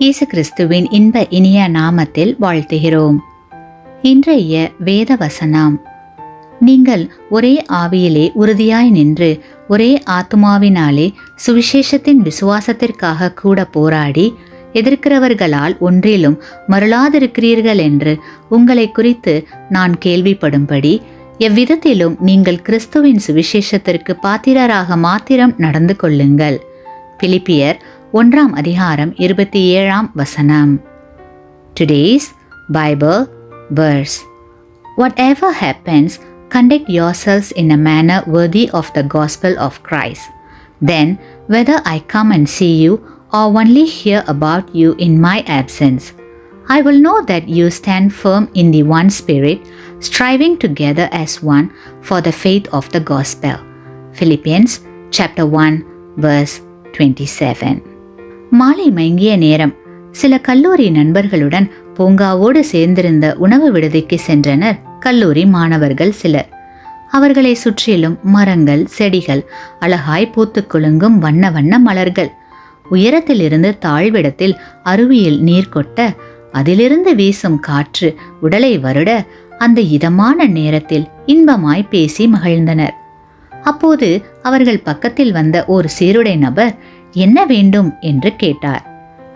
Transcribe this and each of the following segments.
இயேசு கிறிஸ்துவின் இன்ப இனிய நாமத்தில் வாழ்த்துகிறோம். இன்றைய வேத வசனம்: நீங்கள் ஒரே ஆவியிலே உறுதியாய் நின்று ஒரே ஆத்துமாவினாலே சுவிசேஷத்தின் விசுவாசத்திற்காக கூட போராடி எதிர்க்கிறவர்களால் ஒன்றிலும் மருளாதிருக்கிறீர்கள் என்று உங்களை குறித்து நான் கேள்விப்படும்படி எவ்விதத்திலும் நீங்கள் கிறிஸ்துவின் சுவிசேஷத்திற்கு பாத்திரராக மாத்திரம் நடந்து கொள்ளுங்கள். பிலிப்பியர் 1:27. Today's Bible verse: Whatever happens, conduct yourselves in a manner worthy of the gospel of Christ. Then, whether I come and see you or only hear about you in my absence, I will know that you stand firm in the one Spirit, striving together as one for the faith of the gospel. Philippians chapter 1 verse 27. மாலை மயங்கிய நேரம். சில கல்லூரி நண்பர்களுடன் பூங்காவோடு சேர்ந்திருந்த உணவு விடுதிக்கு சென்றனர் கல்லூரி மாணவர்கள் சிலர். அவர்களை சுற்றிலும் மரங்கள், செடிகள், அழகாய் பூத்து குலுங்கும் வண்ண வண்ண மலர்கள். உயரத்திலிருந்து தாழ்விடத்தில் அருவியில் நீர் கொட்ட, அதிலிருந்து வீசும் காற்று உடலை வருட, அந்த இதமான நேரத்தில் இன்பமாய் பேசி மகிழ்ந்தனர். அப்போது அவர்கள் பக்கத்தில் வந்த ஒரு சீருடை நபர் என்ன வேண்டும் என்று கேட்டார்.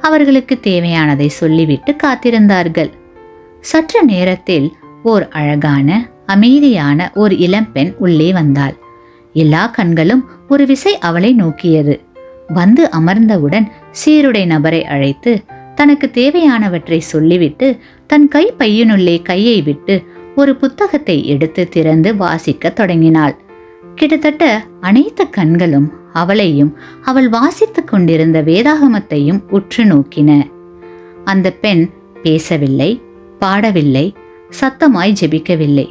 அவர்களுக்கு தேவையானதை சொல்லிவிட்டு காத்திருந்தார்கள். சற்று நேரத்தில் ஓர் அழகான, அமைதியான ஒரு இளம்பெண் உள்ளே வந்தாள். எல்லா கண்களும் ஒரு விசை அவளை நோக்கியது. வந்து அமர்ந்தவுடன் சீருடை நபரை அழைத்து தனக்கு தேவையானவற்றை சொல்லிவிட்டு தன் கை பையினுள்ளே கையை விட்டு ஒரு புத்தகத்தை எடுத்து திறந்து வாசிக்க தொடங்கினாள். கிட்டத்தட்ட அனைத்து கண்களும் அவளையும் அவள் வாசித்துக் கொண்டிருந்த வேதாகமத்தையும் உற்று நோக்கின. அந்த பெண் பேசவில்லை, பாடவில்லை, சத்தமாய் ஜெபிக்கவில்லை.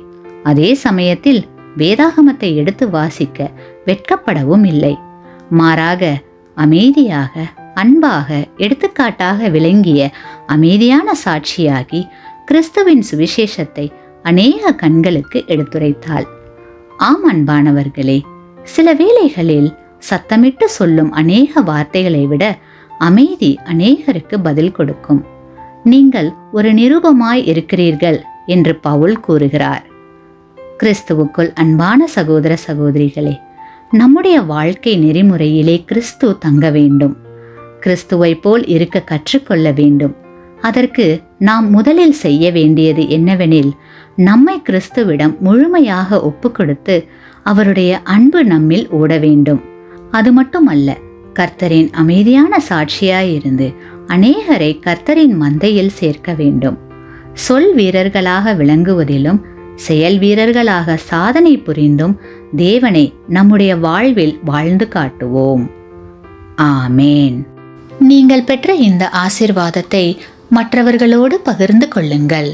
அதே சமயத்தில் வேதாகமத்தை எடுத்து வாசிக்க வெட்கப்படவும் இல்லை. மாறாக அமைதியாக, அன்பாக, எடுத்துக்காட்டாக விளங்கிய அமைதியான சாட்சியாகி கிறிஸ்துவின் சுவிசேஷத்தை அநேக கண்களுக்கு எடுத்துரைத்தாள். ஆம் அன்பானவர்களே, சில வேளைகளில் சத்தமிட்டு சொல்லும் அநேக வார்த்தைகளை விட அமைதி அநேகருக்கு பதில் கொடுக்கும். நீங்கள் ஒரு நிரூபமாய் இருக்கிறீர்கள் என்று பவுல் கூறுகிறார். கிறிஸ்துவுக்குள் அன்பான சகோதர சகோதரிகளே, நம்முடைய வாழ்க்கை நெறிமுறையிலே கிறிஸ்து தங்க வேண்டும். கிறிஸ்துவை போல் இருக்க கற்றுக்கொள்ள வேண்டும். அதற்கு நாம் முதலில் செய்ய வேண்டியது என்னவெனில், நம்மை கிறிஸ்துவிடம் முழுமையாக ஒப்பு கொடுத்து அவருடைய அன்பு நம்மில் ஓட வேண்டும். அது மட்டுமல்ல, கர்த்தரின் அமைதியான சாட்சியாயிருந்து அநேகரை கர்த்தரின் மந்தையில் சேர்க்க வேண்டும். சொல் வீரர்களாக விளங்குவதிலும் செயல் வீரர்களாக சாதனை புரிந்தும் தேவனை நம்முடைய வாழ்வில் வாழ்ந்து காட்டுவோம். ஆமேன். நீங்கள் பெற்ற இந்த ஆசீர்வாதத்தை மற்றவர்களோடு பகிர்ந்து கொள்ளுங்கள்.